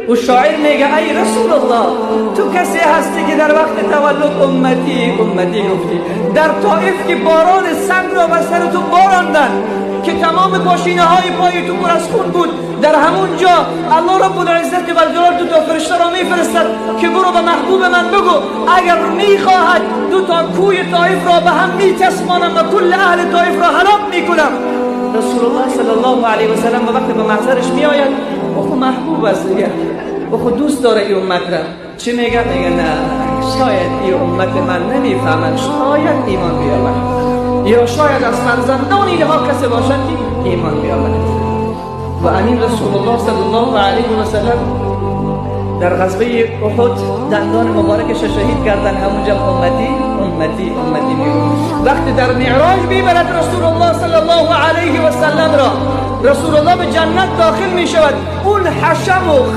و شاعر میگه ای رسول الله، تو کسی هستی که در وقت تولد امتی امتی گفتی. در طائف که باران سنگ را بر سر تو باراندن که تمام پاشینه های پای تو پر از خون بود، در همون جا الله رب العزت و جلال دو تا فرشته را میفرستد که برو به محبوب من بگو اگر میخواهد دو تا کوه طائف را به هم میچسبانم و کل اهل طائف را هلاک میکنم. رسول الله صلی الله علیه و سلم وقتی به محضرش میآید، او خود محبوب است دیگه، او خود دوست داره این امت را. چی میگه؟ میگه نه، شاید این امت من نمیفهمند، شاید ایمان بیاورد، یا شاید از فرزندان اینها کسی باشد که ایمان بیاورد. و امین رسول الله صلی الله علیه و سلم در غزوه احد دندان مبارکش شهید کردن، همونجا امتی امتی امتی میگه. وقتی در معراج میبرد رسول الله صلی الله علیه و سلم را، رسول الله به جنت داخل میشود، اون حشم و